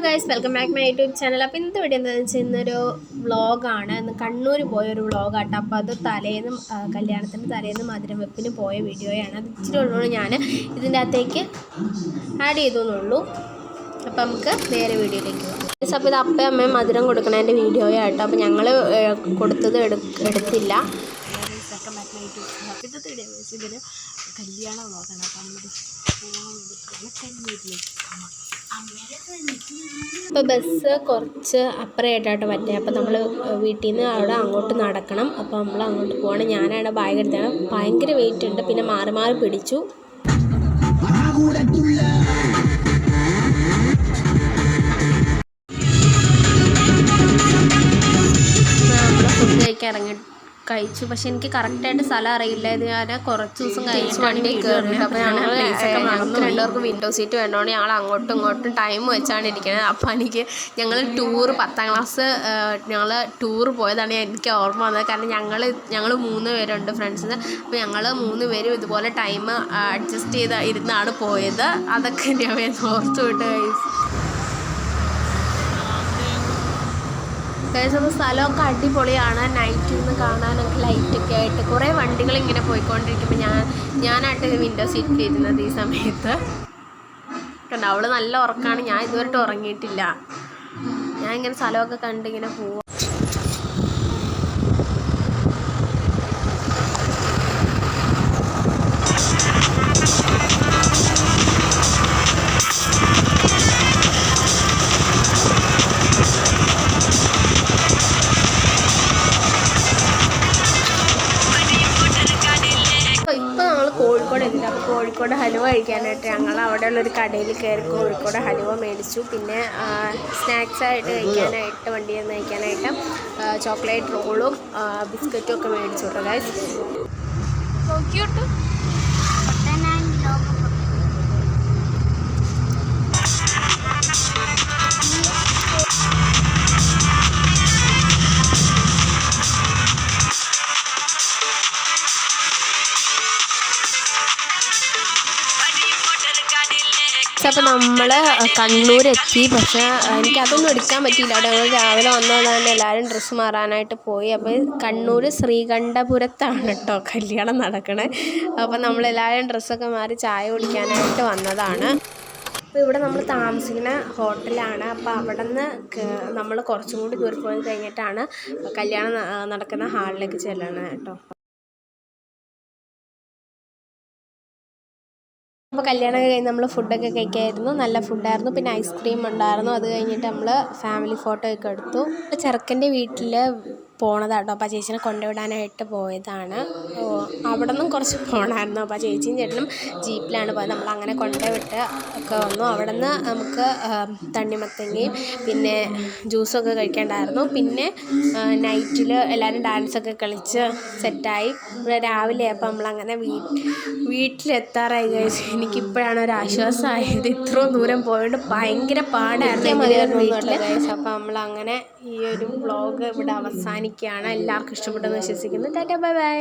Guys, welcome back my YouTube channel. അപ്പോൾ ഇന്നത്തെ video എന്താണെന്ന് വെച്ചാൽ ഇന്നൊരു വ്ളോഗാണ്. ഇന്ന് കണ്ണൂർ പോയൊരു വ്ളോഗാട്ടോ. അപ്പോൾ അത് തലേന്നും കല്യാണത്തിൻ്റെ തലേന്നും മധുരം വെപ്പിന് പോയ വീഡിയോയാണ്. അത് ഇച്ചിരി ഉള്ളൂ ഞാൻ ഇതിൻ്റെ അകത്തേക്ക് ആഡ് ചെയ്തെന്നുള്ളൂ. അപ്പോൾ നമുക്ക് നേരെ വീഡിയോയിലേക്ക് പോകാം. അപ്പോൾ ഇത് അപ്പയും അമ്മയും മധുരം കൊടുക്കണതിൻ്റെ വീഡിയോയാട്ടോ. അപ്പോൾ ഞങ്ങൾ കൊടുത്തത് എടുത്തില്ല. Welcome back my YouTube channel. അപ്പോൾ ഇന്നത്തെ വീഡിയോ എന്ന് വെച്ചാൽ ഇതൊരു കല്യാണ വ്ളോഗാണ്. അപ്പോൾ നമ്മൾ കണ്ണൂരിലേക്ക് അപ്പോൾ ബസ് കുറച്ച് അപ്പുറമായിട്ടാട്ടോ പറ്റേ. അപ്പോൾ നമ്മൾ വീട്ടിൽ നിന്ന് അവിടെ അങ്ങോട്ട് നടക്കണം. അപ്പോൾ നമ്മൾ അങ്ങോട്ട് പോകണം. ഞാനവിടെ ബാഗ് എടുത്താണ്. ഭയങ്കര വെയിറ്റ് ഉണ്ട്. പിന്നെ മാറി മാറി പിടിച്ചു. നമ്മൾ ഫുഡ് കഴിക്കാൻ കഴിച്ചു. പക്ഷെ എനിക്ക് കറക്റ്റായിട്ട് സ്ഥലം അറിയില്ല. ഇത് ഞാൻ കുറച്ച് ദിവസം കഴിച്ച് വണ്ടി കയറിയിട്ട്. അപ്പോൾ ഞങ്ങൾ രണ്ടുപേർക്ക് വിൻഡോ സീറ്റ് വേണ്ടതുകൊണ്ട് ഞങ്ങൾ അങ്ങോട്ടും ഇങ്ങോട്ടും ടൈം വെച്ചാണ് ഇരിക്കുന്നത്. അപ്പോൾ ഞങ്ങൾ ടൂർ 10ാം ക്ലാസ് ഞങ്ങൾ ടൂർ പോയതാണ് എനിക്ക് ഓർമ്മ വന്നത്. കാരണം ഞങ്ങൾ 3 പേരുണ്ട് ഫ്രണ്ട്സിന്. അപ്പോൾ ഞങ്ങൾ 3 പേരും ഇതുപോലെ ടൈം അഡ്ജസ്റ്റ് ചെയ്ത് ഇരുന്നാണ് പോയത്. അതൊക്കെ ഞാൻ ഓർത്തു വിട്ട് അപ്പോൾ സ്ഥലമൊക്കെ അടിപൊളിയാണ്. നൈറ്റിൽ നിന്ന് കാണാനൊക്കെ ലൈറ്റൊക്കെ ആയിട്ട് കുറേ വണ്ടികൾ ഇങ്ങനെ പോയിക്കൊണ്ടിരിക്കുമ്പോൾ ഞാനായിട്ട് വിൻഡോ സീറ്റിൽ ഇരുന്നത് ഈ സമയത്ത്. കണ്ടോ, അവൾ നല്ല ഉറക്കമാണ്. ഞാൻ ഇതുവരെയായിട്ട് ഉറങ്ങിയിട്ടില്ല. ഞാൻ ഇങ്ങനെ സ്ഥലമൊക്കെ കണ്ടിങ്ങനെ പോവാം. കോഴിക്കോട് എത്തി. അപ്പോൾ കോഴിക്കോട് ഹലുവ കഴിക്കാനായിട്ട് ഞങ്ങൾ അവിടെയുള്ളൊരു കടയിൽ കയറി കോഴിക്കോട് ഹലുവ മേടിച്ചു. പിന്നെ സ്നാക്സായിട്ട് കഴിക്കാനായിട്ട് വണ്ടിയിൽ നിന്ന് കഴിക്കാനായിട്ട് ചോക്ലേറ്റ് റോളും ബിസ്ക്കറ്റും ഒക്കെ മേടിച്ചു കേട്ടോ ഗൈസ്. നോക്കിയോട്ട് അപ്പോൾ നമ്മൾ കണ്ണൂരെത്തി. പക്ഷേ എനിക്കതൊന്നും എടുക്കാൻ പറ്റിയില്ല. അവിടെ ഞങ്ങൾ രാവിലെ വന്നതാണ്. എല്ലാവരും ഡ്രസ്സ് മാറാനായിട്ട് പോയി. അപ്പോൾ കണ്ണൂർ ശ്രീകണ്ഠപുരത്താണ് കേട്ടോ കല്യാണം നടക്കണേ. അപ്പോൾ നമ്മളെല്ലാവരും ഡ്രസ്സൊക്കെ മാറി ചായ കുടിക്കാനായിട്ട് വന്നതാണ്. അപ്പോൾ ഇവിടെ നമ്മൾ താമസിക്കുന്ന ഹോട്ടലാണ്. അപ്പോൾ അവിടെ നിന്ന് നമ്മൾ കുറച്ചും കൂടി ദൂരം പോയി കഴിഞ്ഞിട്ടാണ് കല്യാണം നടക്കുന്ന ഹാളിലേക്ക് ചെല്ലണം കേട്ടോ. അപ്പോൾ കല്യാണമൊക്കെ കഴിഞ്ഞ് നമ്മൾ ഫുഡൊക്കെ കഴിക്കായിരുന്നു. നല്ല ഫുഡായിരുന്നു. പിന്നെ ഐസ്ക്രീം ഉണ്ടായിരുന്നു. അത് കഴിഞ്ഞിട്ട് നമ്മൾ ഫാമിലി ഫോട്ടോ ഒക്കെ എടുത്തു. ചെറുക്കൻ്റെ വീട്ടിൽ പോണതാട്ടോ. അപ്പോൾ ചേച്ചീനെ കൊണ്ടുവിടാനായിട്ട് പോയതാണ്. അവിടെ നിന്നും കുറച്ച് പോകണമായിരുന്നു. അപ്പോൾ ചേച്ചിയും ചേട്ടനും ജീപ്പിലാണ് പോയത്. നമ്മളങ്ങനെ കൊണ്ടുവിട്ട് ഒക്കെ വന്നു. അവിടെ നിന്ന് നമുക്ക് തണ്ണിമത്തങ്ങയും പിന്നെ ജ്യൂസൊക്കെ കഴിക്കേണ്ടായിരുന്നു. പിന്നെ നൈറ്റിൽ എല്ലാവരും ഡാൻസൊക്കെ കളിച്ച് സെറ്റായി. ഇവിടെ രാവിലെ അപ്പോൾ നമ്മളങ്ങനെ വീട്ടിലെത്താറായി കഴിച്ചു. എനിക്കിപ്പോഴാണ് ഒരു ആശ്വാസമായത്. ഇത്രയും ദൂരം പോയിട്ട് ഭയങ്കര പാടായിരുന്നു വീട്ടിൽ. അപ്പോൾ നമ്മളങ്ങനെ ഈ ഒരു വ്ളോഗ് ഇവിടെ അവസാനിക്കുകയാണ്. എല്ലാവർക്കും ഇഷ്ടപ്പെട്ടെന്ന് വിശ്വസിക്കുന്നു. Tata bye bye.